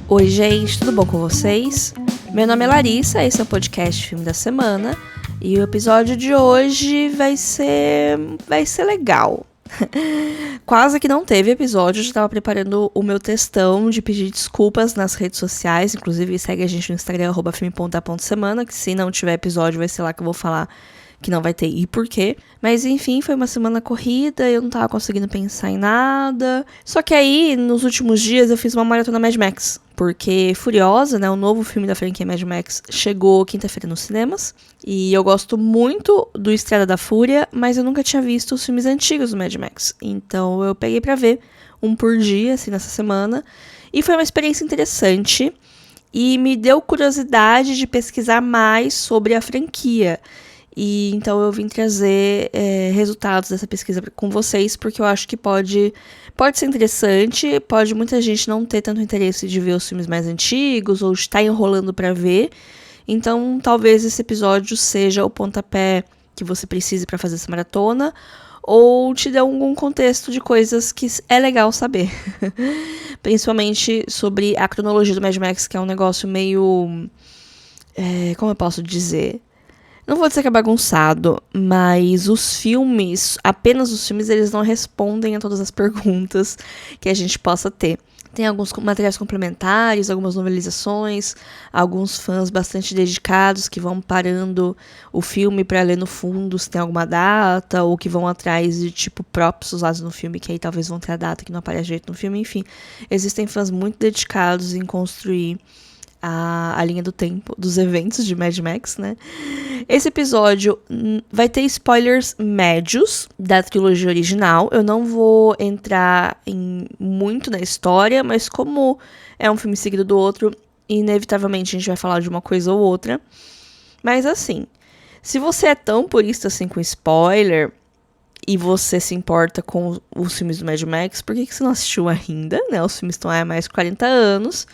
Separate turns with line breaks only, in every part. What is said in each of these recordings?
Oi gente, tudo bom com vocês? Meu nome é Larissa, esse é o podcast Filme da Semana e o episódio de hoje vai ser legal. Quase que não teve episódio, eu já estava preparando o meu textão de pedir desculpas nas redes sociais, inclusive segue a gente no Instagram, @filme.a.semana, que se não tiver episódio vai ser lá que eu vou falar que não vai ter e por quê. Mas enfim, foi uma semana corrida, eu não tava conseguindo pensar em nada. Só que aí, nos últimos dias, eu fiz uma maratona Mad Max. Porque Furiosa, né, o novo filme da franquia Mad Max, chegou quinta-feira nos cinemas. E eu gosto muito do Estrada da Fúria, mas eu nunca tinha visto os filmes antigos do Mad Max. Então eu peguei pra ver um por dia, assim, nessa semana. E foi uma experiência interessante. E me deu curiosidade de pesquisar mais sobre a franquia. E então eu vim trazer resultados dessa pesquisa com vocês, porque eu acho que pode ser interessante, pode muita gente não ter tanto interesse de ver os filmes mais antigos, ou estar enrolando para ver. Então talvez esse episódio seja o pontapé que você precise para fazer essa maratona, ou te dê algum contexto de coisas que é legal saber. Principalmente sobre a cronologia do Mad Max, que é um negócio meio... como eu posso dizer? Não vou dizer que é bagunçado, mas apenas os filmes, eles não respondem a todas as perguntas que a gente possa ter. Tem alguns materiais complementares, algumas novelizações, alguns fãs bastante dedicados que vão parando o filme para ler no fundo se tem alguma data, ou que vão atrás de tipo props usados no filme, que aí talvez vão ter a data que não aparece direito no filme. Enfim, existem fãs muito dedicados em construir a linha do tempo dos eventos de Mad Max, né? Esse episódio vai ter spoilers médios da trilogia original. Eu não vou entrar muito na história, mas como é um filme seguido do outro, inevitavelmente a gente vai falar de uma coisa ou outra. Mas assim, se você é tão purista assim com spoiler e você se importa com os filmes do Mad Max, por que você não assistiu ainda, né? Os filmes estão há mais de 40 anos.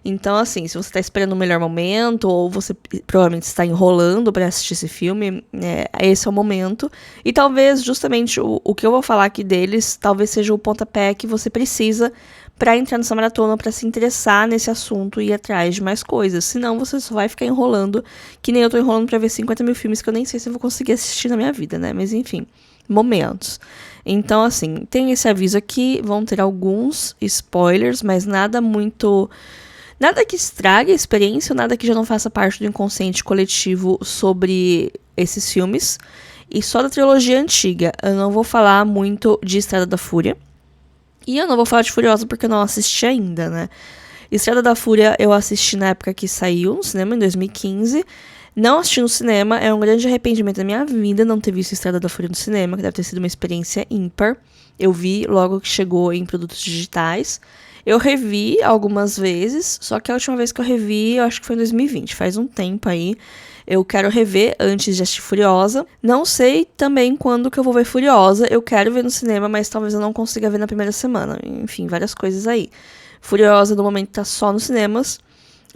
Então, assim, se você tá esperando o melhor momento, ou você provavelmente está enrolando para assistir esse filme, esse é o momento. E talvez, justamente, o que eu vou falar aqui deles, talvez seja o pontapé que você precisa para entrar nessa maratona, para se interessar nesse assunto e ir atrás de mais coisas. Senão, você só vai ficar enrolando, que nem eu tô enrolando pra ver 50 mil filmes que eu nem sei se eu vou conseguir assistir na minha vida, né? Mas, enfim, momentos. Então, assim, tem esse aviso aqui, vão ter alguns spoilers, mas nada que estrague a experiência, nada que já não faça parte do inconsciente coletivo sobre esses filmes. E só da trilogia antiga. Eu não vou falar muito de Estrada da Fúria. E eu não vou falar de Furiosa porque eu não assisti ainda, né? Estrada da Fúria eu assisti na época que saiu no cinema, em 2015. Não assisti no cinema, é um grande arrependimento da minha vida não ter visto Estrada da Fúria no cinema, que deve ter sido uma experiência ímpar. Eu vi logo que chegou em produtos digitais. Eu revi algumas vezes, só que a última vez que eu revi, eu acho que foi em 2020, faz um tempo aí. Eu quero rever antes de assistir Furiosa. Não sei também quando que eu vou ver Furiosa. Eu quero ver no cinema, mas talvez eu não consiga ver na primeira semana. Enfim, várias coisas aí. Furiosa, no momento, tá só nos cinemas.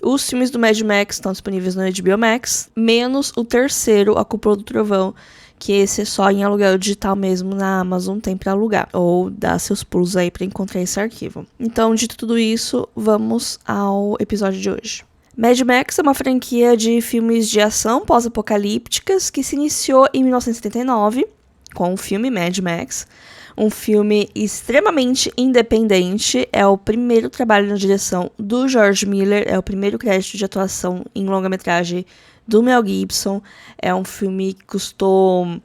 Os filmes do Mad Max estão disponíveis no HBO Max, menos o terceiro, A Cúpula do Trovão, que esse é só em aluguel digital mesmo, na Amazon tem pra alugar, ou dá seus pulos aí pra encontrar esse arquivo. Então, dito tudo isso, vamos ao episódio de hoje. Mad Max é uma franquia de filmes de ação pós-apocalípticas que se iniciou em 1979, com o filme Mad Max, um filme extremamente independente, é o primeiro trabalho na direção do George Miller, é o primeiro crédito de atuação em longa-metragem do Mel Gibson. É um filme que custou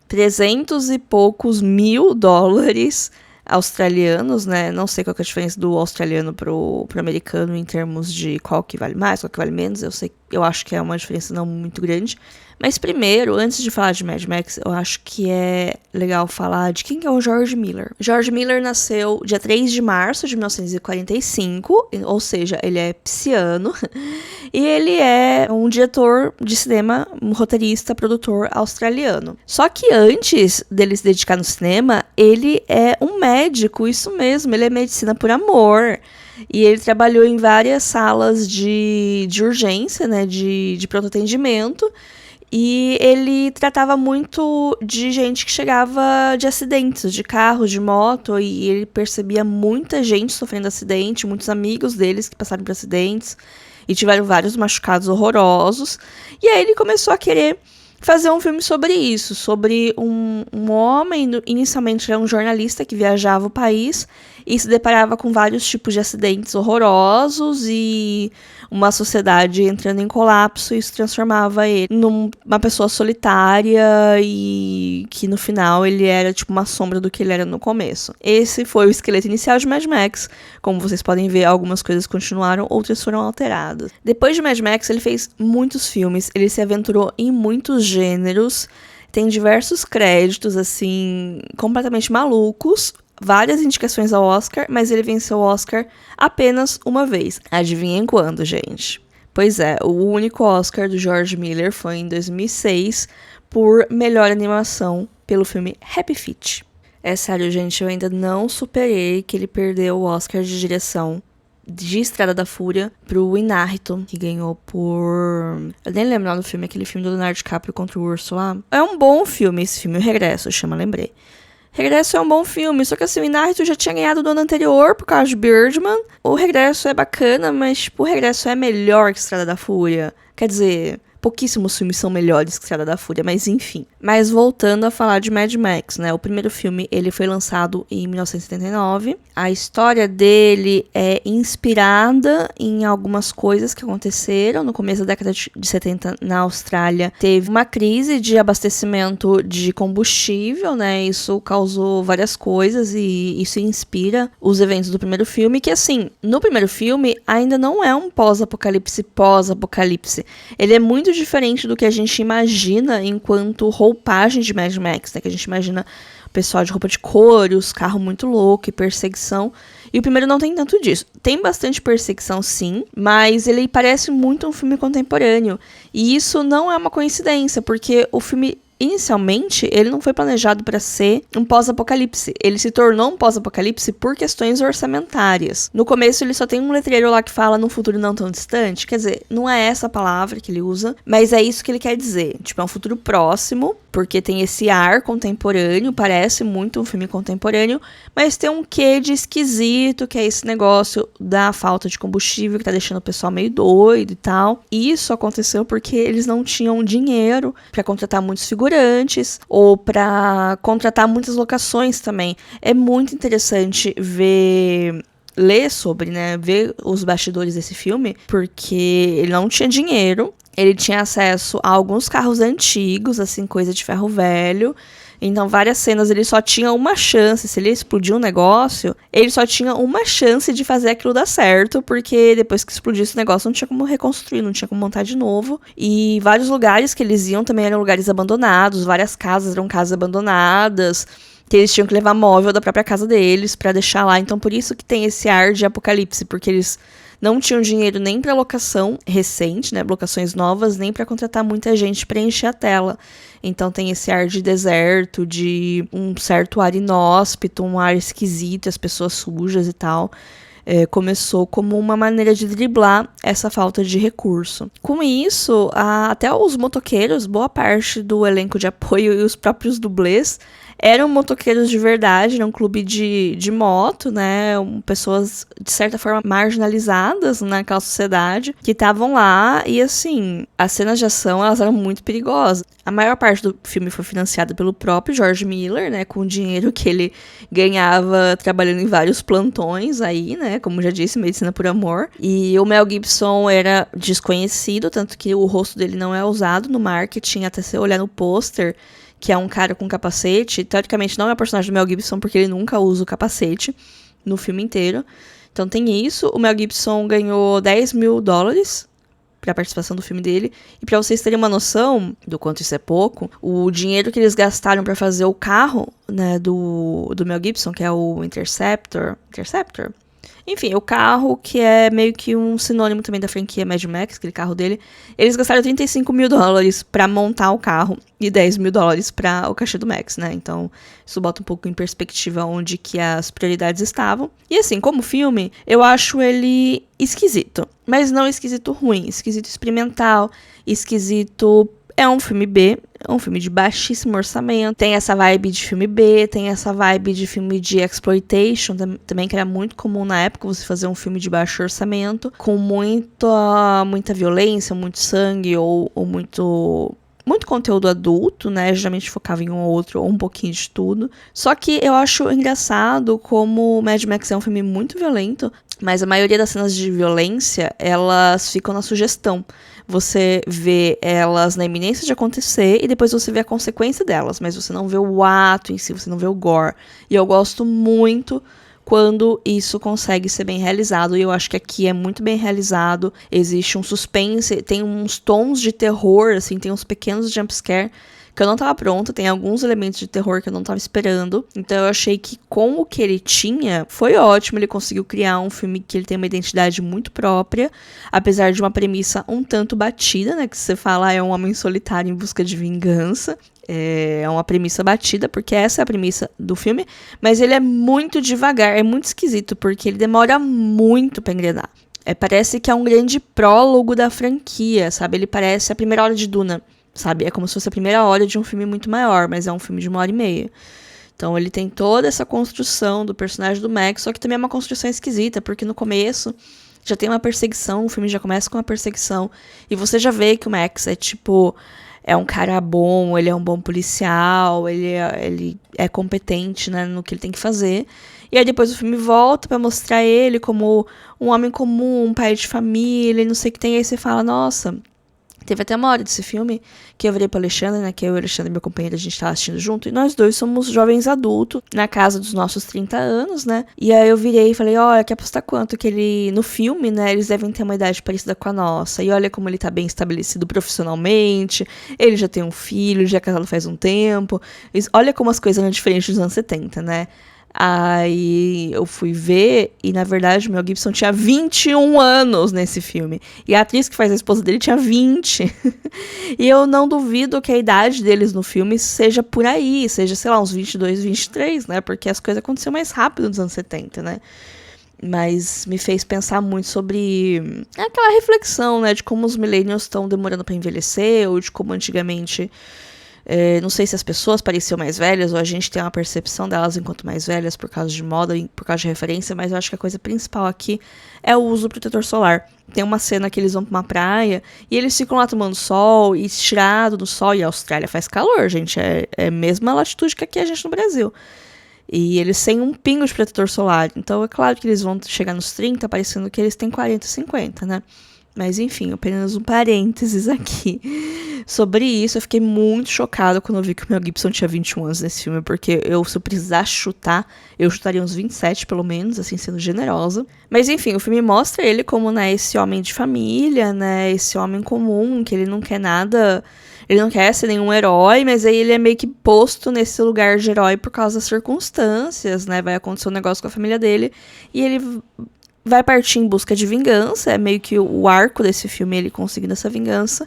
300 e poucos mil dólares australianos, né? Não sei qual que é a diferença do australiano pro americano em termos de qual que vale mais, qual que vale menos. Eu acho que é uma diferença não muito grande. Mas primeiro, antes de falar de Mad Max, eu acho que é legal falar de quem é o George Miller. George Miller nasceu dia 3 de março de 1945, ou seja, ele é pisciano, e ele é um diretor de cinema, um roteirista, produtor australiano. Só que antes dele se dedicar no cinema, ele é um médico, isso mesmo, ele é medicina por amor. E ele trabalhou em várias salas de urgência, né, de pronto atendimento. E ele tratava muito de gente que chegava de acidentes, de carro, de moto, e ele percebia muita gente sofrendo acidente, muitos amigos deles que passaram por acidentes e tiveram vários machucados horrorosos. E aí ele começou a querer fazer um filme sobre isso, sobre um homem, inicialmente era um jornalista que viajava o país e se deparava com vários tipos de acidentes horrorosos e uma sociedade entrando em colapso, e isso transformava ele numa pessoa solitária e que no final ele era tipo uma sombra do que ele era no começo. Esse foi o esqueleto inicial de Mad Max. Como vocês podem ver, algumas coisas continuaram, outras foram alteradas. Depois de Mad Max, ele fez muitos filmes, ele se aventurou em muitos gêneros, tem diversos créditos, assim, completamente malucos, várias indicações ao Oscar, mas ele venceu o Oscar apenas uma vez. Adivinhem quando, gente? Pois é, o único Oscar do George Miller foi em 2006 por melhor animação pelo filme Happy Feet. É sério, gente, eu ainda não superei que ele perdeu o Oscar de direção de Estrada da Fúria pro Inárritu, que ganhou por... Eu nem lembro o nome do filme, aquele filme do Leonardo DiCaprio contra o urso lá. É um bom filme esse filme, O Regresso, chama, lembrei. Regresso é um bom filme, só que assim, o Inárritu já tinha ganhado do ano anterior por causa de Birdman. O Regresso é bacana, mas tipo, o Regresso é melhor que Estrada da Fúria. Quer dizer, pouquíssimos filmes são melhores que Estrada da Fúria, mas enfim. Mas voltando a falar de Mad Max, né? O primeiro filme, ele foi lançado em 1979. A história dele é inspirada em algumas coisas que aconteceram. No começo da década de 70, na Austrália, teve uma crise de abastecimento de combustível, né? Isso causou várias coisas e isso inspira os eventos do primeiro filme, que assim, no primeiro filme ainda não é um pós-apocalipse. Ele é muito diferente do que a gente imagina enquanto roupagem de Mad Max, né? Que a gente imagina o pessoal de roupa de couro, os carros muito loucos e perseguição. E o primeiro não tem tanto disso. Tem bastante perseguição, sim, mas ele parece muito um filme contemporâneo. E isso não é uma coincidência, porque o filme... Inicialmente, ele não foi planejado para ser um pós-apocalipse. Ele se tornou um pós-apocalipse por questões orçamentárias. No começo, ele só tem um letreiro lá que fala num futuro não tão distante. Quer dizer, não é essa a palavra que ele usa, mas é isso que ele quer dizer. Tipo, é um futuro próximo, porque tem esse ar contemporâneo, parece muito um filme contemporâneo, mas tem um quê de esquisito, que é esse negócio da falta de combustível, que tá deixando o pessoal meio doido e tal. E isso aconteceu porque eles não tinham dinheiro para contratar muitos figurantes, ou para contratar muitas locações também. É muito interessante ler sobre, né, ver os bastidores desse filme, porque ele não tinha dinheiro, ele tinha acesso a alguns carros antigos, assim, coisa de ferro velho. Então, várias cenas ele só tinha uma chance, se ele explodir um negócio, ele só tinha uma chance de fazer aquilo dar certo, porque depois que explodisse o negócio não tinha como reconstruir, não tinha como montar de novo. E vários lugares que eles iam também eram lugares abandonados, várias casas eram casas abandonadas, que eles tinham que levar móvel da própria casa deles pra deixar lá. Então, por isso que tem esse ar de apocalipse, porque eles não tinham dinheiro nem para locação recente, né, locações novas, nem para contratar muita gente para encher a tela. Então tem esse ar de deserto, de um certo ar inóspito, um ar esquisito, as pessoas sujas e tal. Começou como uma maneira de driblar essa falta de recurso. Com isso, até os motoqueiros, boa parte do elenco de apoio e os próprios dublês eram motoqueiros de verdade, era um clube de moto, né, pessoas de certa forma marginalizadas naquela sociedade, que estavam lá e assim, as cenas de ação elas eram muito perigosas. A maior parte do filme foi financiada pelo próprio George Miller, né, com o dinheiro que ele ganhava trabalhando em vários plantões aí, né, como já disse, Medicina por Amor. E o Mel Gibson era desconhecido, tanto que o rosto dele não é usado no marketing, até se olhar no pôster, que é um cara com capacete. Teoricamente não é o personagem do Mel Gibson, porque ele nunca usa o capacete no filme inteiro. Então tem isso. O Mel Gibson ganhou $10 mil pra participação do filme dele. E pra vocês terem uma noção do quanto isso é pouco, o dinheiro que eles gastaram pra fazer o carro, né, do Mel Gibson, que é o Interceptor? Enfim, o carro que é meio que um sinônimo também da franquia Mad Max, aquele carro dele. Eles gastaram $35 mil pra montar o carro e $10 mil pra o cachê do Max, né? Então, isso bota um pouco em perspectiva onde que as prioridades estavam. E assim, como filme, eu acho ele esquisito. Mas não esquisito ruim, esquisito experimental, esquisito é um filme B, é um filme de baixíssimo orçamento, tem essa vibe de filme B, tem essa vibe de filme de exploitation também, que era muito comum na época, você fazer um filme de baixo orçamento, com muita violência, muito sangue ou muito conteúdo adulto, né? Geralmente focava em um ou outro, ou um pouquinho de tudo. Só que eu acho engraçado como Mad Max é um filme muito violento, mas a maioria das cenas de violência, elas ficam na sugestão. Você vê elas na iminência de acontecer e depois você vê a consequência delas, mas você não vê o ato em si, você não vê o gore. E eu gosto muito quando isso consegue ser bem realizado, e eu acho que aqui é muito bem realizado. Existe um suspense, tem uns tons de terror, assim, tem uns pequenos jumpscare que eu não tava pronta, tem alguns elementos de terror que eu não tava esperando, então eu achei que com o que ele tinha, foi ótimo, ele conseguiu criar um filme que ele tem uma identidade muito própria, apesar de uma premissa um tanto batida, né, que você fala, é um homem solitário em busca de vingança. É uma premissa batida, porque essa é a premissa do filme, mas ele é muito devagar, é muito esquisito, porque ele demora muito pra engrenar. Parece que é um grande prólogo da franquia, sabe? Ele parece a primeira hora de Duna, sabe? É como se fosse a primeira hora de um filme muito maior, mas é um filme de 1h30. Então ele tem toda essa construção do personagem do Max, só que também é uma construção esquisita, porque no começo já tem uma perseguição, o filme já começa com uma perseguição, e você já vê que o Max é tipo... é um cara bom, ele é um bom policial, ele é competente, né, no que ele tem que fazer. E aí depois o filme volta pra mostrar ele como um homem comum, um pai de família, e não sei o que tem. E aí você fala, nossa, teve até uma hora desse filme que eu virei pro Alexandre, né, que eu e o Alexandre, meu companheiro, a gente tava assistindo junto, e nós dois somos jovens adultos, na casa dos nossos 30 anos, né, e aí eu virei e falei, olha, quer apostar quanto que ele, no filme, né, eles devem ter uma idade parecida com a nossa, e olha como ele tá bem estabelecido profissionalmente, ele já tem um filho, já é casado faz um tempo, olha como as coisas eram diferentes dos anos 70, né. Aí eu fui ver e, na verdade, o Mel Gibson tinha 21 anos nesse filme. E a atriz que faz a esposa dele tinha 20. E eu não duvido que a idade deles no filme seja por aí, seja, sei lá, uns 22, 23, né? Porque as coisas aconteciam mais rápido nos anos 70, né? Mas me fez pensar muito sobre aquela reflexão, né? De como os millennials estão demorando pra envelhecer, ou de como antigamente... não sei se as pessoas pareciam mais velhas ou a gente tem uma percepção delas enquanto mais velhas por causa de moda, por causa de referência, mas eu acho que a coisa principal aqui é o uso do protetor solar. Tem uma cena que eles vão pra uma praia e eles ficam lá tomando sol e estirado no sol, e a Austrália faz calor, gente, é a mesma latitude que aqui a gente no Brasil. E eles sem um pingo de protetor solar, então é claro que eles vão chegar nos 30 parecendo que eles têm 40, 50, né? Mas enfim, apenas um parênteses aqui. Sobre isso, eu fiquei muito chocada quando eu vi que o Mel Gibson tinha 21 anos nesse filme, porque se eu precisasse chutar, eu chutaria uns 27 pelo menos, assim, sendo generosa. Mas enfim, o filme mostra ele como, né, esse homem de família, né, esse homem comum, que ele não quer nada, ele não quer ser nenhum herói, mas aí ele é meio que posto nesse lugar de herói por causa das circunstâncias, né, vai acontecer um negócio com a família dele, e ele... vai partir em busca de vingança, é meio que o arco desse filme, ele conseguindo essa vingança.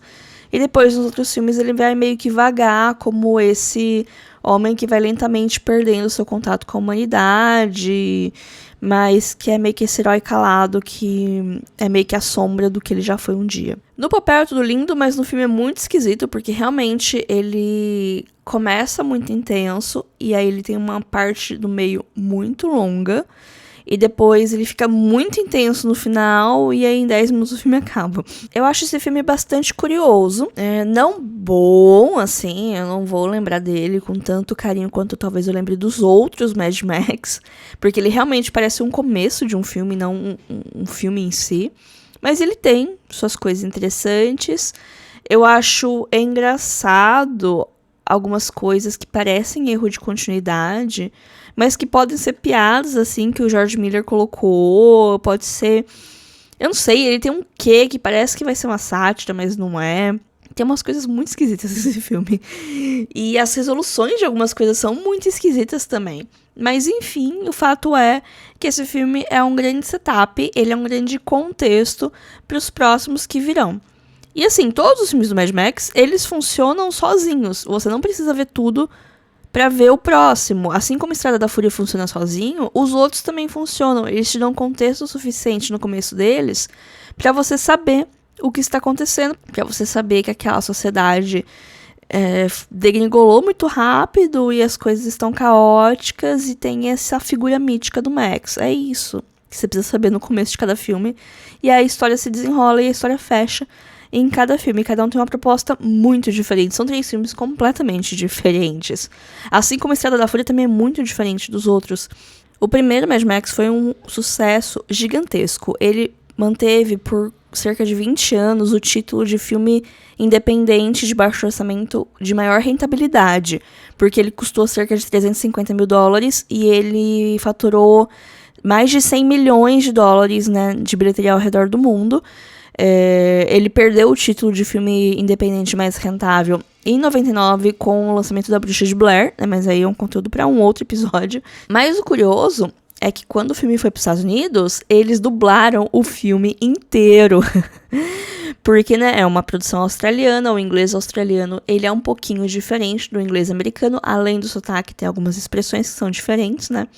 E depois, nos outros filmes, ele vai meio que vagar como esse homem que vai lentamente perdendo seu contato com a humanidade, mas que é meio que esse herói calado, que é meio que a sombra do que ele já foi um dia. No papel é tudo lindo, mas no filme é muito esquisito, porque realmente ele começa muito intenso, e aí ele tem uma parte do meio muito longa, e depois ele fica muito intenso no final, e aí em 10 minutos o filme acaba. Eu acho esse filme bastante curioso. Não bom, assim, eu não vou lembrar dele com tanto carinho quanto talvez eu lembre dos outros Mad Max, porque ele realmente parece um começo de um filme, não um filme em si. Mas ele tem suas coisas interessantes. Eu acho engraçado algumas coisas que parecem erro de continuidade, mas que podem ser piadas, assim, que o George Miller colocou, pode ser... eu não sei, ele tem um quê que parece que vai ser uma sátira, mas não é. Tem umas coisas muito esquisitas nesse filme. E as resoluções de algumas coisas são muito esquisitas também. Mas, enfim, o fato é que esse filme é um grande setup, ele é um grande contexto para os próximos que virão. E, assim, todos os filmes do Mad Max, eles funcionam sozinhos. Você não precisa ver tudo pra ver o próximo. Assim como Estrada da Fúria funciona sozinho, os outros também funcionam. Eles te dão contexto suficiente no começo deles pra você saber o que está acontecendo, para você saber que aquela sociedade degringolou muito rápido e as coisas estão caóticas e tem essa figura mítica do Max. É isso que você precisa saber no começo de cada filme. E aí a história se desenrola e a história fecha em cada filme. Cada um tem uma proposta muito diferente. São 3 filmes completamente diferentes. Assim como a Estrada da Fúria também é muito diferente dos outros. O primeiro Mad Max foi um sucesso gigantesco. Ele manteve por cerca de 20 anos o título de filme independente de baixo orçamento de maior rentabilidade, porque ele custou cerca de $350 mil e ele faturou mais de 100 milhões de dólares, né, de bilheteria ao redor do mundo. Ele perdeu o título de filme independente mais rentável em 99 com o lançamento da Bruxa de Blair, né, mas aí é um conteúdo para um outro episódio. Mas o curioso é que quando o filme foi para os Estados Unidos, eles dublaram o filme inteiro. Porque, né, é uma produção australiana, o inglês australiano, ele é um pouquinho diferente do inglês americano, além do sotaque, tem algumas expressões que são diferentes, né?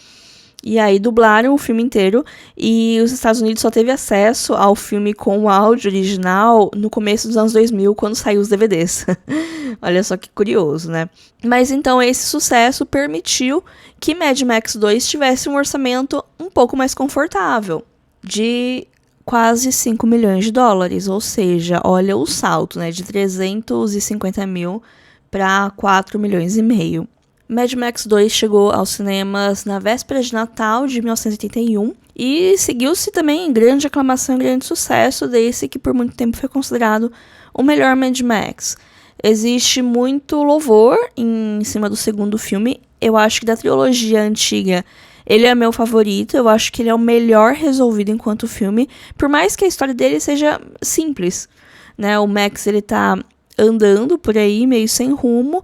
E aí dublaram o filme inteiro e os Estados Unidos só teve acesso ao filme com o áudio original no começo dos anos 2000, quando saiu os DVDs. Olha só que curioso, né? Mas então esse sucesso permitiu que Mad Max 2 tivesse um orçamento um pouco mais confortável, de quase 5 milhões de dólares, ou seja, olha o salto, né, de 350 mil para 4 milhões e meio. Mad Max 2 chegou aos cinemas na véspera de Natal de 1981 e seguiu-se também em grande aclamação e grande sucesso, desde que por muito tempo foi considerado o melhor Mad Max. Existe muito louvor em cima do segundo filme. Eu acho que da trilogia antiga ele é meu favorito, eu acho que ele é o melhor resolvido enquanto filme, por mais que a história dele seja simples, né? O Max, ele tá andando por aí, meio sem rumo.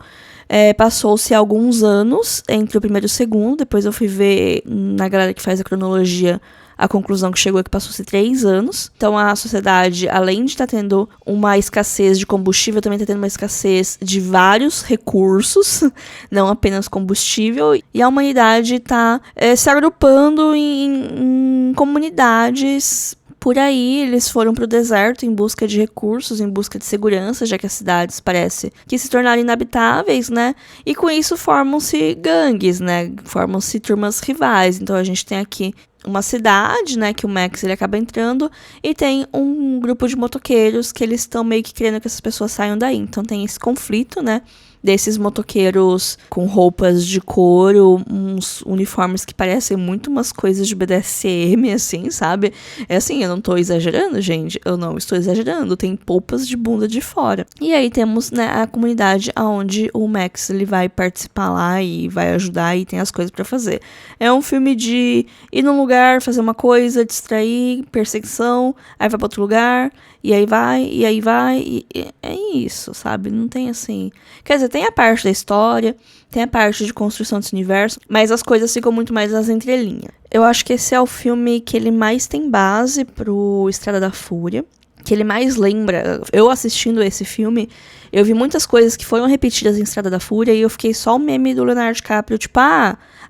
Passou-se alguns anos entre o primeiro e o segundo, depois eu fui ver na galera que faz a cronologia, a conclusão que chegou é que passou-se 3 anos. Então a sociedade, além de estar tendo uma escassez de combustível, também está tendo uma escassez de vários recursos, não apenas combustível. E a humanidade está se agrupando em comunidades. Por aí, eles foram para o deserto em busca de recursos, em busca de segurança, já que as cidades parece que se tornaram inabitáveis, né? E com isso formam-se gangues, né? Formam-se turmas rivais. Então a gente tem aqui uma cidade, né, que o Max ele acaba entrando, e tem um grupo de motoqueiros que eles estão meio que querendo que essas pessoas saiam daí. Então tem esse conflito, né, desses motoqueiros com roupas de couro, uns uniformes que parecem muito umas coisas de BDSM, assim, sabe? É assim, eu não tô exagerando, gente, eu não estou exagerando, tem polpas de bunda de fora. E aí temos, né, a comunidade onde o Max ele vai participar lá e vai ajudar e tem as coisas pra fazer. É um filme de ir num lugar, fazer uma coisa, distrair, perseguição, aí vai pra outro lugar, e aí vai, e é isso, sabe? Não tem assim... Quer dizer, tem a parte da história, tem a parte de construção desse universo, mas as coisas ficam muito mais nas entrelinhas. Eu acho que esse é o filme que ele mais tem base pro Estrada da Fúria, que ele mais lembra. Eu assistindo esse filme, eu vi muitas coisas que foram repetidas em Estrada da Fúria e eu fiquei só o meme do Leonardo DiCaprio, tipo,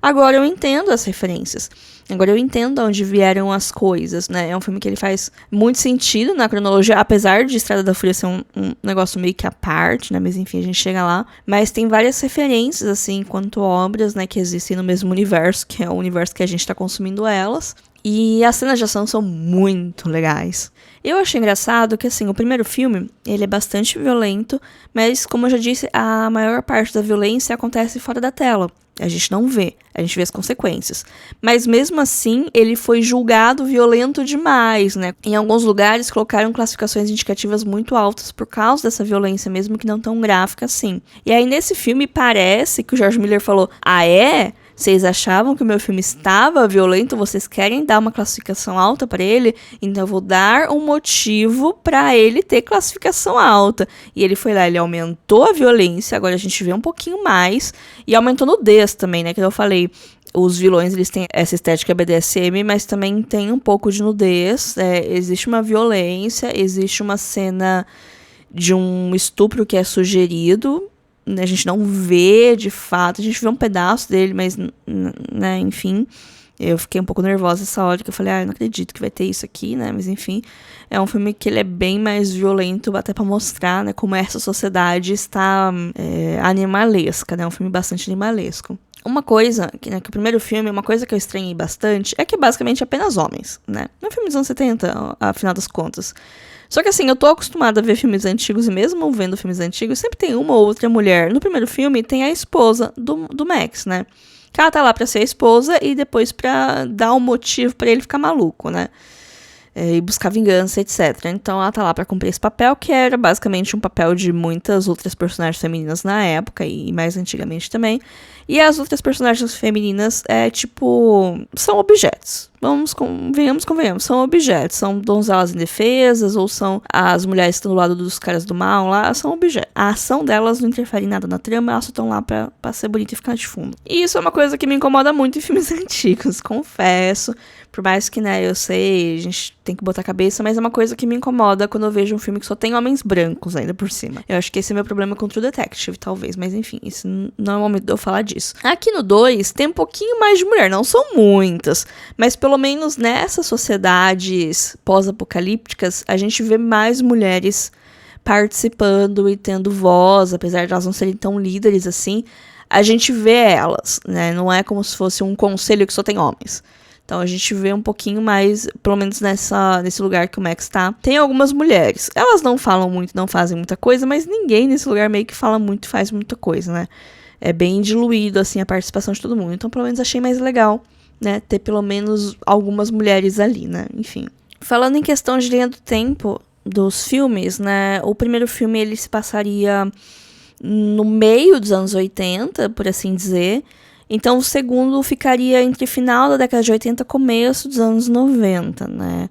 agora eu entendo as referências. Agora eu entendo de onde vieram as coisas, né? É um filme que ele faz muito sentido na cronologia, apesar de Estrada da Fúria ser um negócio meio que à parte, né? Mas enfim, a gente chega lá. Mas tem várias referências, assim, quanto obras, né? Que existem no mesmo universo, que é o universo que a gente tá consumindo elas. E as cenas de ação são muito legais. Eu achei engraçado que, assim, o primeiro filme, ele é bastante violento, mas, como eu já disse, a maior parte da violência acontece fora da tela. A gente não vê, a gente vê as consequências. Mas, mesmo assim, ele foi julgado violento demais, né? Em alguns lugares, colocaram classificações indicativas muito altas por causa dessa violência, mesmo que não tão gráfica assim. E aí, nesse filme, parece que o George Miller falou, vocês achavam que o meu filme estava violento? Vocês querem dar uma classificação alta para ele? Então eu vou dar um motivo para ele ter classificação alta. E ele foi lá, ele aumentou a violência, agora a gente vê um pouquinho mais. E aumentou nudez também, né? Que eu falei, os vilões eles têm essa estética BDSM, mas também tem um pouco de nudez. Existe uma violência, existe uma cena de um estupro que é sugerido. A gente não vê de fato, a gente vê um pedaço dele, mas, né, enfim. Eu fiquei um pouco nervosa essa hora, que eu falei, eu não acredito que vai ter isso aqui, né? Mas enfim, é um filme que ele é bem mais violento, até pra mostrar, né, como essa sociedade está animalesca, né? Um filme bastante animalesco. Uma coisa, que o primeiro filme, uma coisa que eu estranhei bastante, é que é basicamente apenas homens, né? É um filme dos anos 70, afinal das contas. Só que assim, eu tô acostumada a ver filmes antigos, e mesmo vendo filmes antigos, sempre tem uma ou outra mulher. No primeiro filme, tem a esposa do Max, né? Que ela tá lá pra ser a esposa e depois pra dar um motivo pra ele ficar maluco, né? E buscar vingança, etc. Então ela tá lá pra cumprir esse papel, que era basicamente um papel de muitas outras personagens femininas na época, e mais antigamente também. E as outras personagens femininas, são objetos. Convenhamos, são objetos. São donzelas indefesas, ou são as mulheres que estão do lado dos caras do mal lá, são objetos. A ação delas não interfere em nada na trama, elas só estão lá pra ser bonita e ficar de fundo. E isso é uma coisa que me incomoda muito em filmes antigos, confesso. Por mais que, né, eu sei, a gente tem que botar a cabeça, mas é uma coisa que me incomoda quando eu vejo um filme que só tem homens brancos ainda por cima. Eu acho que esse é meu problema com True Detective, talvez, mas enfim, isso não é o momento de eu falar disso. Aqui no 2 tem um pouquinho mais de mulher, não são muitas, mas pelo menos nessas sociedades pós-apocalípticas, a gente vê mais mulheres participando e tendo voz, apesar de elas não serem tão líderes assim, a gente vê elas, né? Não é como se fosse um conselho que só tem homens. Então a gente vê um pouquinho mais, pelo menos nesse lugar que o Max tá. Tem algumas mulheres. Elas não falam muito, não fazem muita coisa, mas ninguém nesse lugar meio que fala muito e faz muita coisa, né? É bem diluído, assim, a participação de todo mundo. Então, pelo menos, achei mais legal, né? Ter pelo menos algumas mulheres ali, né? Enfim. Falando em questão de linha do tempo dos filmes, né? O primeiro filme, ele se passaria no meio dos anos 80, por assim dizer. Então, o segundo ficaria entre final da década de 80 e começo dos anos 90, né?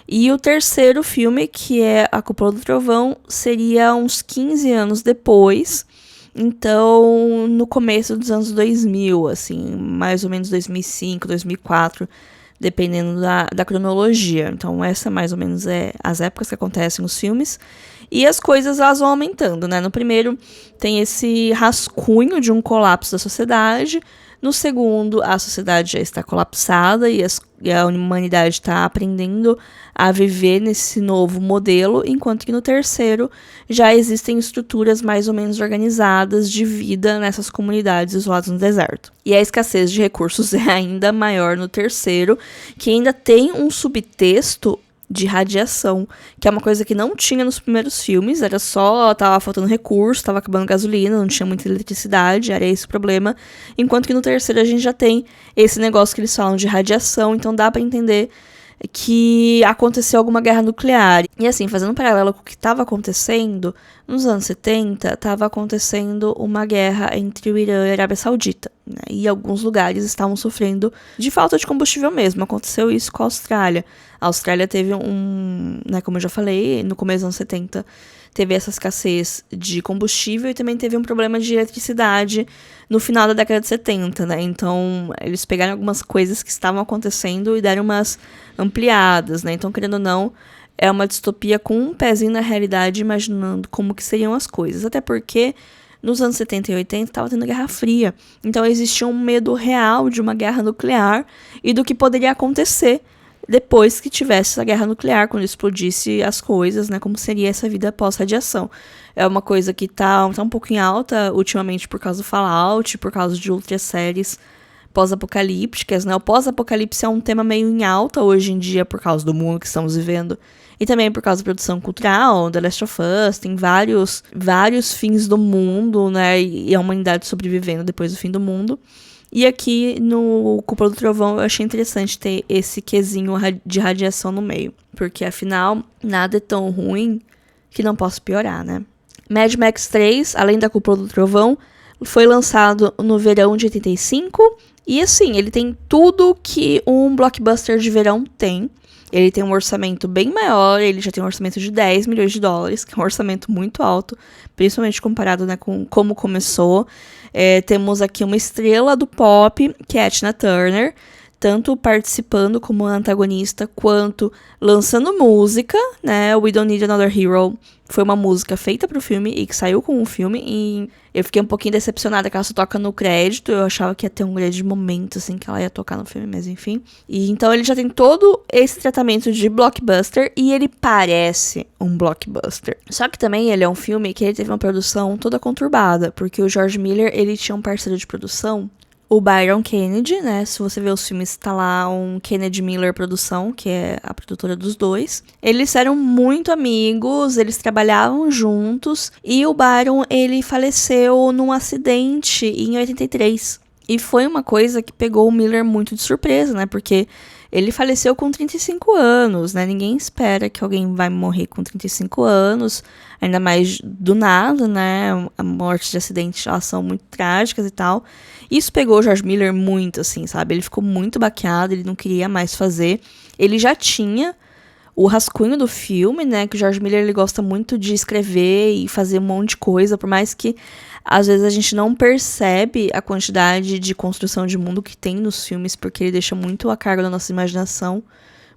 E o terceiro filme, que é A Cúpula do Trovão, seria uns 15 anos depois. Então, no começo dos anos 2000, assim, mais ou menos 2005, 2004, dependendo da cronologia. Então, essa mais ou menos é as épocas que acontecem os filmes. E as coisas, elas vão aumentando, né? No primeiro, tem esse rascunho de um colapso da sociedade. No segundo, a sociedade já está colapsada e a humanidade está aprendendo a viver nesse novo modelo, enquanto que no terceiro já existem estruturas mais ou menos organizadas de vida nessas comunidades isoladas no deserto. E a escassez de recursos é ainda maior no terceiro, que ainda tem um subtexto de radiação, que é uma coisa que não tinha nos primeiros filmes, era só, tava faltando recurso, tava acabando gasolina, não tinha muita eletricidade, era esse o problema, enquanto que no terceiro a gente já tem esse negócio que eles falam de radiação, então dá pra entender que aconteceu alguma guerra nuclear. E assim, fazendo um paralelo com o que estava acontecendo, nos anos 70, estava acontecendo uma guerra entre o Irã e a Arábia Saudita, né? E alguns lugares estavam sofrendo de falta de combustível mesmo. Aconteceu isso com a Austrália. A Austrália teve né, como eu já falei, no começo dos anos 70, teve essa escassez de combustível e também teve um problema de eletricidade no final da década de 70, né? Então, eles pegaram algumas coisas que estavam acontecendo e deram umas ampliadas, né? Então, querendo ou não, é uma distopia com um pezinho na realidade, imaginando como que seriam as coisas. Até porque nos anos 70 e 80 estava tendo Guerra Fria. Então, existia um medo real de uma guerra nuclear e do que poderia acontecer depois que tivesse a guerra nuclear, quando explodisse as coisas, né, como seria essa vida pós-radiação. É uma coisa que tá um pouco em alta ultimamente por causa do Fallout, por causa de outras séries pós-apocalípticas, né? O pós-apocalipse é um tema meio em alta hoje em dia por causa do mundo que estamos vivendo e também por causa da produção cultural, The Last of Us, tem vários fins do mundo, né, e a humanidade sobrevivendo depois do fim do mundo. E aqui no Cúpula do Trovão eu achei interessante ter esse quesinho de radiação no meio. Porque afinal, nada é tão ruim que não possa piorar, né? Mad Max 3, além da Cúpula do Trovão, foi lançado no verão de 85. E assim, ele tem tudo que um blockbuster de verão tem. Ele tem um orçamento bem maior, ele já tem um orçamento de 10 milhões de dólares, que é um orçamento muito alto, principalmente comparado, né, com como começou. Temos aqui uma estrela do pop, que é a Tina Turner. tanto participando como antagonista, quanto lançando música, né? We Don't Need Another Hero foi uma música feita pro filme e que saiu com o filme, e eu fiquei um pouquinho decepcionada que ela só toca no crédito. Eu achava que ia ter um grande momento, assim, que ela ia tocar no filme, mas enfim. E então ele já tem todo esse tratamento de blockbuster, e ele parece um blockbuster. Só que também ele é um filme que ele teve uma produção toda conturbada, porque o George Miller, ele tinha um parceiro de produção, o Byron Kennedy, né? Se você ver os filmes, tá lá um Kennedy Miller Produção, que é a produtora dos dois. Eles eram muito amigos, eles trabalhavam juntos, e o Byron, ele faleceu num acidente em 83. E foi uma coisa que pegou o Miller muito de surpresa, né? Porque ele faleceu com 35 anos, né? Ninguém espera que alguém vai morrer com 35 anos, ainda mais do nada, né? A morte de acidente, elas são muito trágicas e tal. Isso pegou o George Miller muito, assim, sabe? Ele ficou muito baqueado, ele não queria mais fazer. Ele já tinha o rascunho do filme, né? Que o George Miller, ele gosta muito de escrever e fazer um monte de coisa, por mais que às vezes a gente não percebe a quantidade de construção de mundo que tem nos filmes, porque ele deixa muito a cargo da nossa imaginação,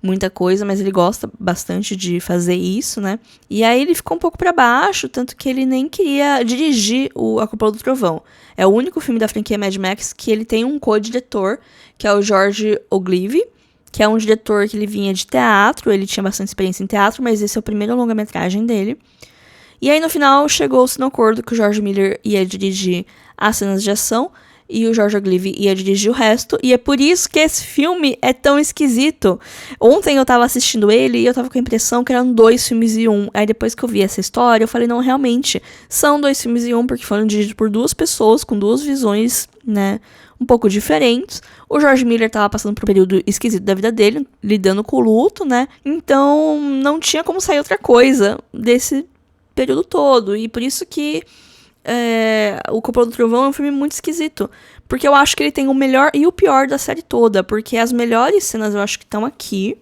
muita coisa, mas ele gosta bastante de fazer isso, né? E aí ele ficou um pouco pra baixo, tanto que ele nem queria dirigir A Cúpula do Trovão. É o único filme da franquia Mad Max que ele tem um co-diretor, que é o George Ogilvy, que é um diretor que ele vinha de teatro, ele tinha bastante experiência em teatro, mas esse é o primeiro longa-metragem dele. E aí no final chegou-se no acordo que o George Miller ia dirigir as cenas de ação e o George Ogilvy ia dirigir o resto, e é por isso que esse filme é tão esquisito. Ontem eu tava assistindo ele e eu tava com a impressão que eram 2 filmes em um. Aí depois que eu vi essa história, eu falei, não, realmente, são 2 filmes em um, porque foram dirigidos por 2 pessoas com 2 visões, né, um pouco diferentes. O George Miller tava passando por um período esquisito da vida dele, lidando com o luto, né, então não tinha como sair outra coisa desse período todo, e por isso que O Cúpula do Trovão é um filme muito esquisito, porque eu acho que ele tem o melhor e o pior da série toda, porque as melhores cenas eu acho que estão aqui.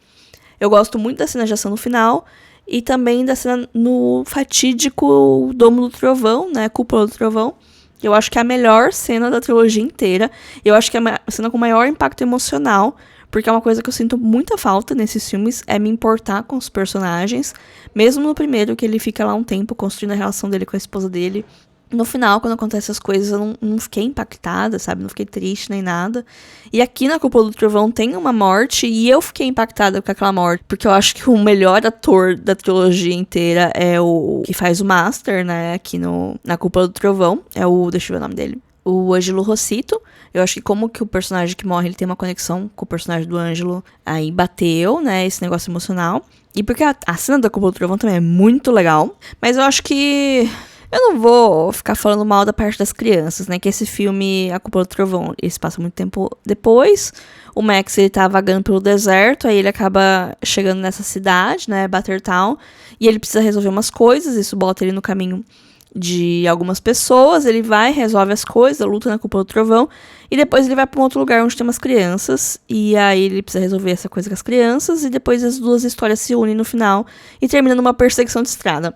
Eu gosto muito da cena de ação no final, e também da cena no fatídico Domo do Trovão, né, Cúpula do Trovão. Eu acho que é a melhor cena da trilogia inteira. Eu acho que é a cena com maior impacto emocional, porque é uma coisa que eu sinto muita falta nesses filmes, é me importar com os personagens. Mesmo no primeiro, que ele fica lá um tempo construindo a relação dele com a esposa dele. No final, quando acontecem essas coisas, eu não fiquei impactada, sabe? Não fiquei triste nem nada. E aqui na Cúpula do Trovão tem uma morte, e eu fiquei impactada com aquela morte, porque eu acho que o melhor ator da trilogia inteira é o que faz o Master, né? Aqui na Cúpula do Trovão. É o... deixa eu ver o nome dele. O Ângelo Rossito. Eu acho que como que o personagem que morre, ele tem uma conexão com o personagem do Ângelo, aí bateu, né, esse negócio emocional. E porque a cena da Cúpula do Trovão também é muito legal. Mas eu acho que... eu não vou ficar falando mal da parte das crianças, né? Que esse filme, A Cúpula do Trovão, ele se passa muito tempo depois. O Max, ele tá vagando pelo deserto, aí ele acaba chegando nessa cidade, né? Buttertown. E ele precisa resolver umas coisas, isso bota ele no caminho de algumas pessoas. Ele vai, resolve as coisas, luta na Cúpula do Trovão. E depois ele vai pra um outro lugar onde tem umas crianças. E aí ele precisa resolver essa coisa com as crianças. E depois as duas histórias se unem no final e termina numa perseguição de estrada.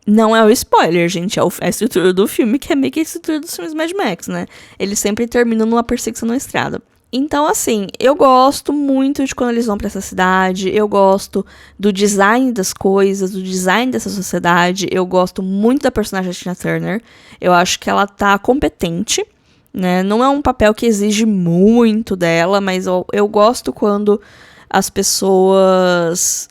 Não é o spoiler, gente, é a estrutura do filme, que é meio que a estrutura dos filmes Mad Max, né? Eles sempre terminam numa perseguição na estrada. Então, assim, eu gosto muito de quando eles vão pra essa cidade, eu gosto do design das coisas, do design dessa sociedade, eu gosto muito da personagem da Tina Turner, eu acho que ela tá competente, né? Não é um papel que exige muito dela, mas eu gosto quando as pessoas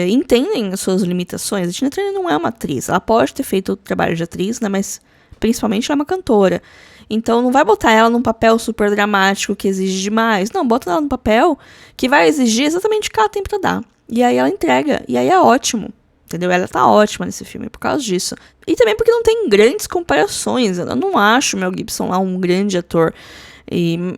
entendem as suas limitações. A Tina Turner não é uma atriz. Ela pode ter feito o trabalho de atriz, né? Mas principalmente ela é uma cantora. Então não vai botar ela num papel super dramático que exige demais. Não, bota ela num papel que vai exigir exatamente o que ela tem pra dar. E aí ela entrega. E aí é ótimo. Entendeu? Ela tá ótima nesse filme por causa disso. E também porque não tem grandes comparações. Eu não acho o Mel Gibson lá um grande ator.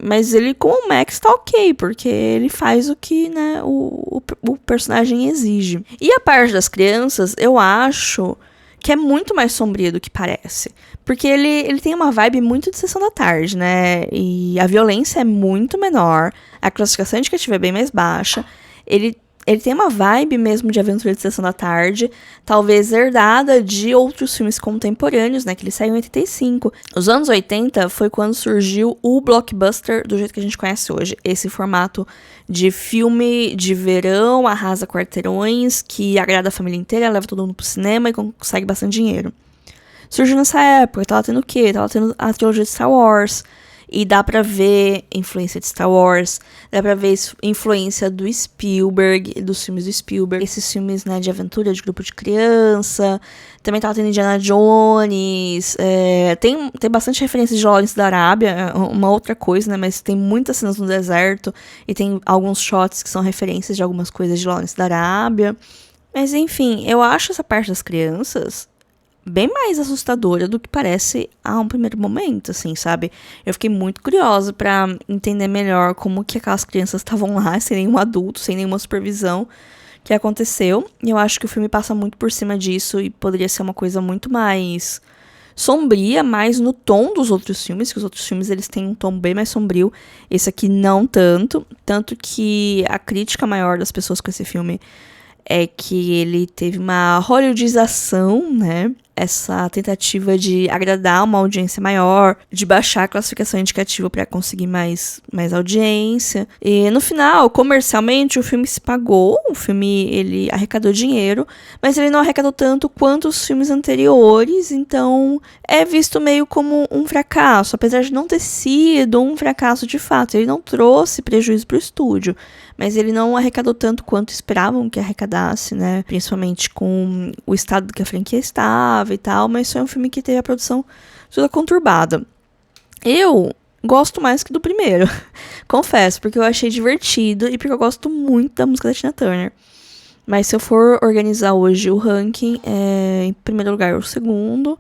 Mas ele com o Max tá ok, porque ele faz o que, né, o personagem exige. E a parte das crianças, eu acho que é muito mais sombria do que parece. Porque ele tem uma vibe muito de sessão da tarde, né? E a violência é muito menor, a classificação indicativa é bem mais baixa. Ele Ele tem uma vibe mesmo de aventura de sessão da tarde, talvez herdada de outros filmes contemporâneos, né, que ele saiu em 85. Os anos 80 foi quando surgiu o blockbuster do jeito que a gente conhece hoje. Esse formato de filme de verão, arrasa quarteirões, que agrada a família inteira, leva todo mundo pro cinema e consegue bastante dinheiro. Surgiu nessa época, tava tendo o quê? Tava tendo a trilogia de Star Wars. E dá pra ver influência de Star Wars, dá pra ver influência do Spielberg, dos filmes do Spielberg, esses filmes, né, de aventura, de grupo de criança. Também tava tendo Indiana Jones, tem bastante referência de Lawrence da Arábia, uma outra coisa, né, mas tem muitas cenas no deserto, e tem alguns shots que são referências de algumas coisas de Lawrence da Arábia. Mas enfim, eu acho essa parte das crianças bem mais assustadora do que parece a um primeiro momento, assim, sabe? Eu fiquei muito curiosa pra entender melhor como que aquelas crianças estavam lá, sem nenhum adulto, sem nenhuma supervisão, que aconteceu. E eu acho que o filme passa muito por cima disso e poderia ser uma coisa muito mais sombria, mais no tom dos outros filmes, que os outros filmes eles têm um tom bem mais sombrio, esse aqui não tanto que a crítica maior das pessoas com esse filme é que ele teve uma hollywoodização, né? Essa tentativa de agradar uma audiência maior, de baixar a classificação indicativa para conseguir mais audiência. E no final, comercialmente, o filme se pagou, o filme ele arrecadou dinheiro, mas ele não arrecadou tanto quanto os filmes anteriores, então é visto meio como um fracasso, apesar de não ter sido um fracasso de fato. Ele não trouxe prejuízo para o estúdio, mas ele não arrecadou tanto quanto esperavam que arrecadasse, né? Principalmente com o estado que a franquia estava e tal, mas foi um filme que teve a produção toda conturbada. Eu gosto mais que do primeiro, confesso, porque eu achei divertido e porque eu gosto muito da música da Tina Turner. Mas se eu for organizar hoje o ranking, em primeiro lugar o segundo,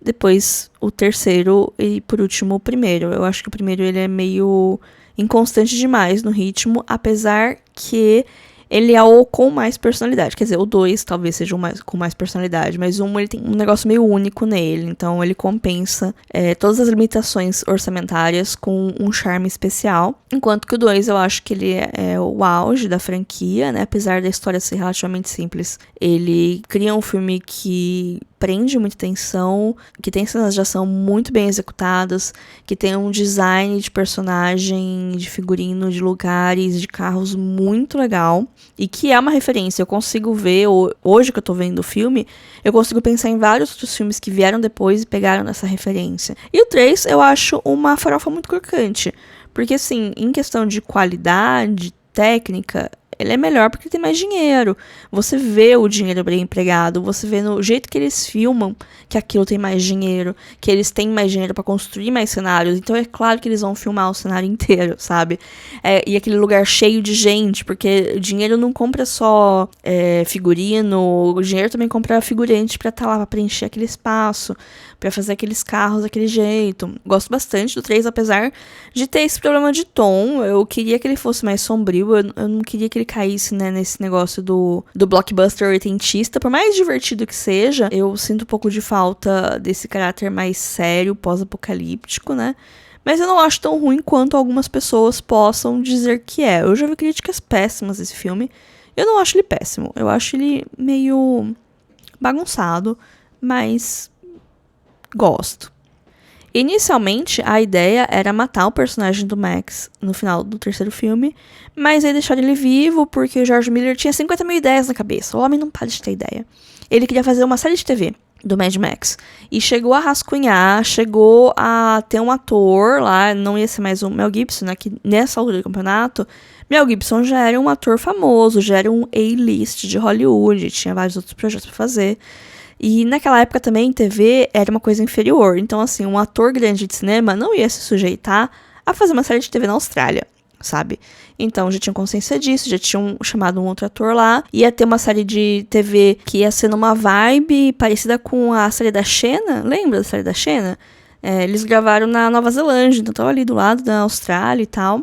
depois o terceiro e por último o primeiro. Eu acho que o primeiro ele é meio inconstante demais no ritmo, apesar que ele é o com mais personalidade. Quer dizer, o 2 talvez seja com mais personalidade, mas ele tem um negócio meio único nele, então ele compensa todas as limitações orçamentárias com um charme especial. Enquanto que o 2 eu acho que ele é o auge da franquia, né? Apesar da história ser relativamente simples, ele cria um filme que prende muita atenção, que tem cenas de ação muito bem executadas, que tem um design de personagem, de figurino, de lugares, de carros muito legal, e que é uma referência. Eu consigo ver, hoje que eu tô vendo o filme, eu consigo pensar em vários outros filmes que vieram depois e pegaram essa referência. E o 3 eu acho uma farofa muito crocante, porque assim, em questão de qualidade técnica, ele é melhor porque tem mais dinheiro. Você vê o dinheiro bem empregado, você vê no jeito que eles filmam que aquilo tem mais dinheiro, que eles têm mais dinheiro pra construir mais cenários. Então é claro que eles vão filmar o cenário inteiro, sabe? E aquele lugar cheio de gente, porque o dinheiro não compra só figurino, o dinheiro também compra figurante pra estar lá, pra preencher aquele espaço, pra fazer aqueles carros daquele jeito. Gosto bastante do 3, apesar de ter esse problema de tom. Eu queria que ele fosse mais sombrio, eu não queria que ele caísse, né, nesse negócio do blockbuster oitentista. Por mais divertido que seja, eu sinto um pouco de falta desse caráter mais sério, pós-apocalíptico, né? Mas eu não acho tão ruim quanto algumas pessoas possam dizer que é. Eu já vi críticas péssimas desse filme. Eu não acho ele péssimo. Eu acho ele meio bagunçado, mas gosto. Inicialmente, a ideia era matar o personagem do Max no final do terceiro filme, mas aí deixaram ele vivo porque o George Miller tinha 50 mil ideias na cabeça. O homem não para de ter ideia. Ele queria fazer uma série de TV do Mad Max. E chegou a rascunhar, chegou a ter um ator lá, não ia ser mais o Mel Gibson, né, que nessa altura do campeonato, Mel Gibson já era um ator famoso, já era um A-list de Hollywood, tinha vários outros projetos pra fazer. E naquela época também, TV era uma coisa inferior. Então, assim, um ator grande de cinema não ia se sujeitar a fazer uma série de TV na Austrália, sabe? Então, já tinham consciência disso, já tinham chamado um outro ator lá. Ia ter uma série de TV que ia ser numa vibe parecida com a série da Xena. Lembra da série da Xena? Eles gravaram na Nova Zelândia, então tava ali do lado da Austrália e tal.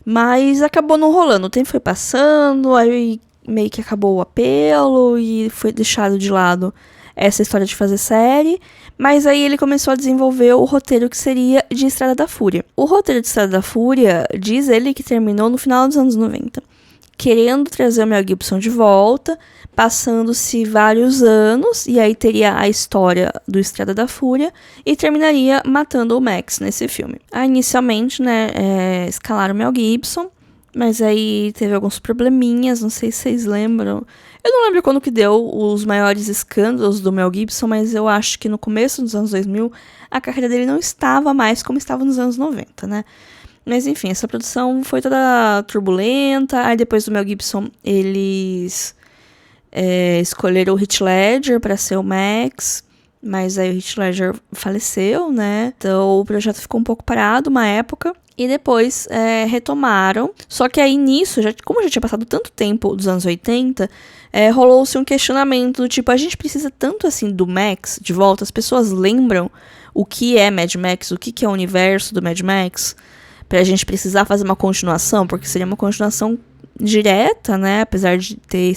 Mas acabou não rolando. O tempo foi passando, aí meio que acabou o apelo e foi deixado de lado essa história de fazer série, mas aí ele começou a desenvolver o roteiro que seria de Estrada da Fúria. O roteiro de Estrada da Fúria diz ele que terminou no final dos anos 90, querendo trazer o Mel Gibson de volta, passando-se vários anos, e aí teria a história do Estrada da Fúria, e terminaria matando o Max nesse filme. Aí, inicialmente, né, escalaram o Mel Gibson, mas aí teve alguns probleminhas, não sei se vocês lembram. Eu não lembro quando que deu os maiores escândalos do Mel Gibson, mas eu acho que no começo dos anos 2000, a carreira dele não estava mais como estava nos anos 90, né? Mas enfim, essa produção foi toda turbulenta. Aí depois do Mel Gibson, eles escolheram o Heath Ledger para ser o Max, mas aí o Heath Ledger faleceu, né? Então o projeto ficou um pouco parado uma época. E depois retomaram. Só que aí nisso, como já tinha passado tanto tempo dos anos 80, rolou-se um questionamento do tipo, a gente precisa tanto assim do Max de volta? As pessoas lembram o que é Mad Max, o que é o universo do Mad Max, pra gente precisar fazer uma continuação, porque seria uma continuação direta, né? Apesar de ter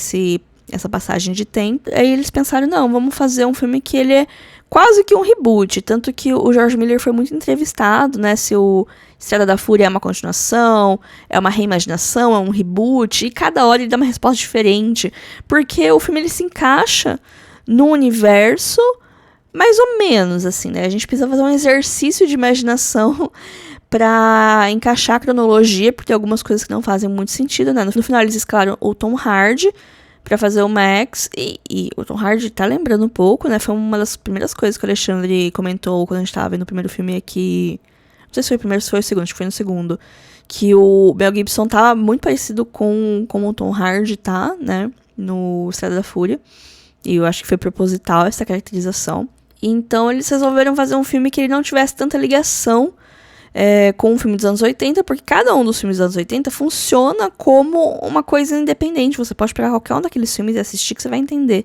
essa passagem de tempo. Aí eles pensaram, não, vamos fazer um filme que ele é quase que um reboot. Tanto que o George Miller foi muito entrevistado, né? Se o Estrada da Fúria é uma continuação, é uma reimaginação, é um reboot. E cada hora ele dá uma resposta diferente. Porque o filme ele se encaixa no universo, mais ou menos, assim, né? A gente precisa fazer um exercício de imaginação pra encaixar a cronologia, porque tem algumas coisas que não fazem muito sentido, né? No final eles escalaram o Tom Hardy pra fazer o Max, e o Tom Hardy tá lembrando um pouco, né? Foi uma das primeiras coisas que o Alexandre comentou quando a gente tava vendo o primeiro filme aqui. Não sei se foi o primeiro ou se foi o segundo, acho que foi no segundo. Que o Mel Gibson tá muito parecido com o Tom Hardy tá, né? No Estrada da Fúria. E eu acho que foi proposital essa caracterização. Então eles resolveram fazer um filme que ele não tivesse tanta ligação com o filme dos anos 80, porque cada um dos filmes dos anos 80 funciona como uma coisa independente. Você pode pegar qualquer um daqueles filmes e assistir que você vai entender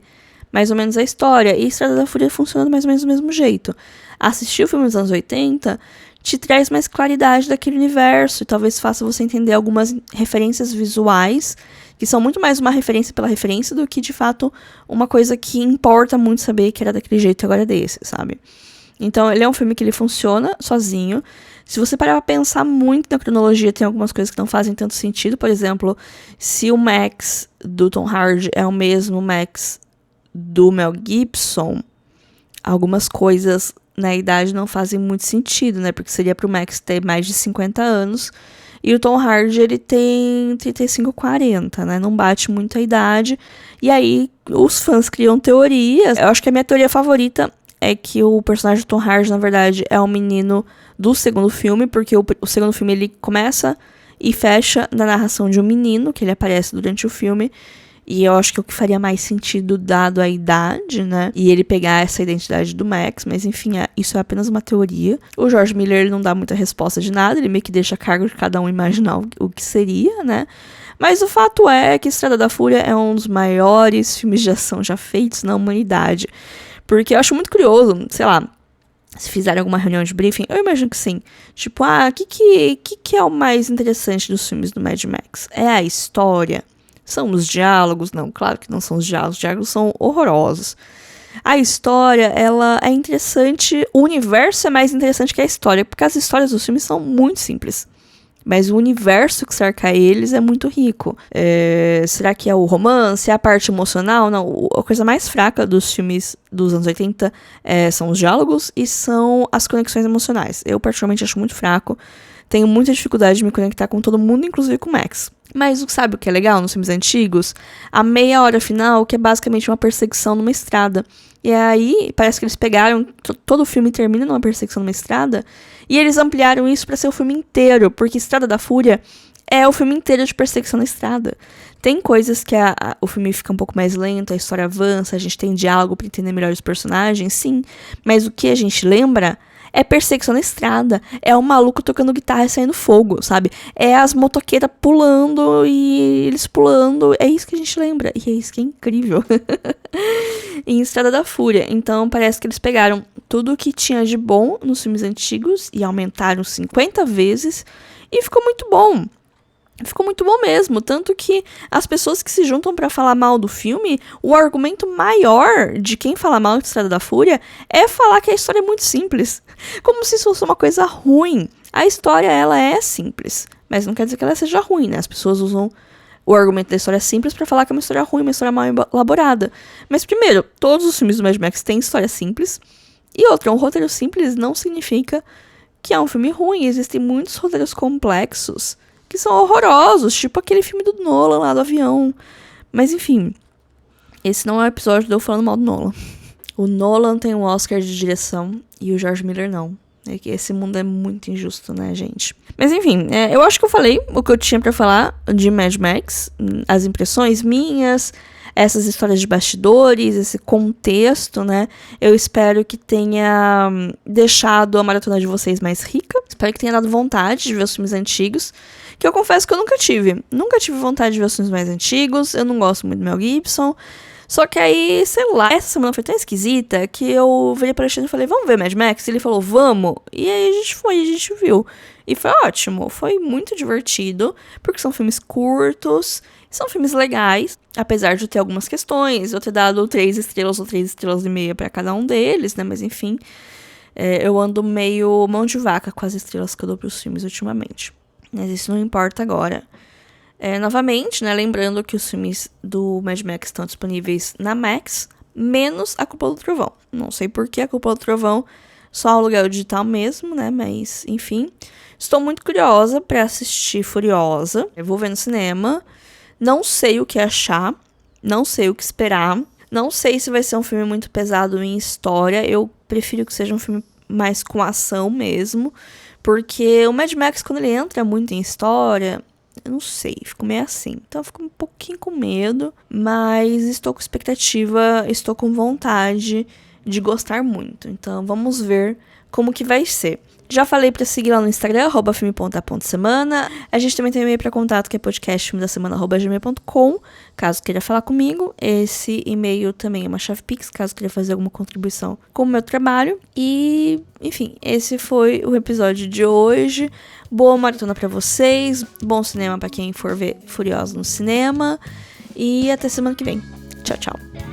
mais ou menos a história. E Estrada da Fúria funciona mais ou menos do mesmo jeito. Assistir o filme dos anos 80 te traz mais claridade daquele universo e talvez faça você entender algumas referências visuais que são muito mais uma referência pela referência do que, de fato, uma coisa que importa muito saber que era daquele jeito e agora é desse, sabe? Então, ele é um filme que ele funciona sozinho. Se você parar pra pensar muito na cronologia, tem algumas coisas que não fazem tanto sentido. Por exemplo, se o Max do Tom Hardy é o mesmo Max do Mel Gibson, algumas coisas na idade não fazem muito sentido, né? Porque seria pro Max ter mais de 50 anos e o Tom Hardy, ele tem 35, 40, né? Não bate muito a idade. E aí, os fãs criam teorias. Eu acho que a minha teoria favorita é que o personagem do Tom Hardy, na verdade, é um menino do segundo filme, porque o segundo filme ele começa e fecha na narração de um menino, que ele aparece durante o filme, e eu acho que é o que faria mais sentido dado a idade, né, e ele pegar essa identidade do Max, mas enfim, isso é apenas uma teoria. O George Miller, ele não dá muita resposta de nada, ele meio que deixa a cargo de cada um imaginar o que seria, né, mas o fato é que Estrada da Fúria é um dos maiores filmes de ação já feitos na humanidade. Porque eu acho muito curioso, sei lá, se fizerem alguma reunião de briefing, eu imagino que sim. Tipo, o que é o mais interessante dos filmes do Mad Max? É a história? São os diálogos? Não, claro que não são os diálogos são horrorosos. A história, ela é interessante, o universo é mais interessante que a história, porque as histórias dos filmes são muito simples. Mas o universo que cerca eles é muito rico. Será que é o romance? É a parte emocional? Não, a coisa mais fraca dos filmes dos anos 80 são os diálogos e são as conexões emocionais. Eu particularmente acho muito fraco. Tenho muita dificuldade de me conectar com todo mundo, inclusive com o Max. Mas sabe o que é legal nos filmes antigos? A meia hora final, que é basicamente uma perseguição numa estrada. E aí, parece que eles pegaram, todo o filme termina numa perseguição numa estrada, e eles ampliaram isso pra ser o filme inteiro, porque Estrada da Fúria é o filme inteiro de perseguição na estrada. Tem coisas que o filme fica um pouco mais lento, a história avança, a gente tem diálogo pra entender melhor os personagens, sim, mas o que a gente lembra é perseguição na estrada, é o maluco tocando guitarra e saindo fogo, sabe? É as motoqueiras pulando e eles pulando, é isso que a gente lembra, e é isso que é incrível. Em Estrada da Fúria, então parece que eles pegaram tudo o que tinha de bom nos filmes antigos e aumentaram 50 vezes, e ficou muito bom. Ficou muito bom mesmo, tanto que as pessoas que se juntam pra falar mal do filme, o argumento maior de quem fala mal de Estrada da Fúria é falar que a história é muito simples, como se isso fosse uma coisa ruim. A história, ela é simples, mas não quer dizer que ela seja ruim, né? As pessoas usam o argumento da história simples pra falar que é uma história ruim, uma história mal elaborada. Mas primeiro, todos os filmes do Mad Max têm história simples. E outra, um roteiro simples não significa que é um filme ruim. Existem muitos roteiros complexos que são horrorosos, tipo aquele filme do Nolan lá do avião. Mas enfim, esse não é o episódio de eu falando mal do Nolan. O Nolan tem um Oscar de direção e o George Miller não. É que esse mundo é muito injusto, né, gente? Mas enfim, eu acho que eu falei o que eu tinha pra falar de Mad Max, as impressões minhas, essas histórias de bastidores, esse contexto, né? Eu espero que tenha deixado a maratona de vocês mais rica. Espero que tenha dado vontade de ver os filmes antigos, que eu confesso que eu nunca tive. Nunca tive vontade de ver os filmes mais antigos, eu não gosto muito do Mel Gibson. Só que aí, sei lá, essa semana foi tão esquisita que eu virei pra Alexandre e falei, vamos ver Mad Max? E ele falou, vamos. E aí a gente viu. E foi ótimo, foi muito divertido, porque são filmes curtos, são filmes legais, apesar de eu ter algumas questões, eu ter dado 3 estrelas ou 3 estrelas e meia pra cada um deles, né, mas enfim, eu ando meio mão de vaca com as estrelas que eu dou pros filmes ultimamente. Mas isso não importa agora. Novamente, né, lembrando que os filmes do Mad Max estão disponíveis na Max, menos A Culpa do Trovão. Não sei por que A Culpa do Trovão, só aluguel digital mesmo, né, mas enfim. Estou muito curiosa pra assistir Furiosa, eu vou ver no cinema, não sei o que achar, não sei o que esperar, não sei se vai ser um filme muito pesado em história, eu prefiro que seja um filme mais com ação mesmo, porque o Mad Max, quando ele entra muito em história, eu não sei, fico meio assim. Então eu fico um pouquinho com medo, mas estou com expectativa, estou com vontade de gostar muito. Então vamos ver como que vai ser. Já falei pra seguir lá no Instagram, @filme.a.semana. A gente também tem um e-mail pra contato, que é podcastfilmedasemana@gmail.com, caso queira falar comigo. Esse e-mail também é uma chave Pix, caso queira fazer alguma contribuição com o meu trabalho. E, enfim, esse foi o episódio de hoje. Boa maratona pra vocês, bom cinema pra quem for ver Furiosa no cinema. E até semana que vem. Tchau, tchau.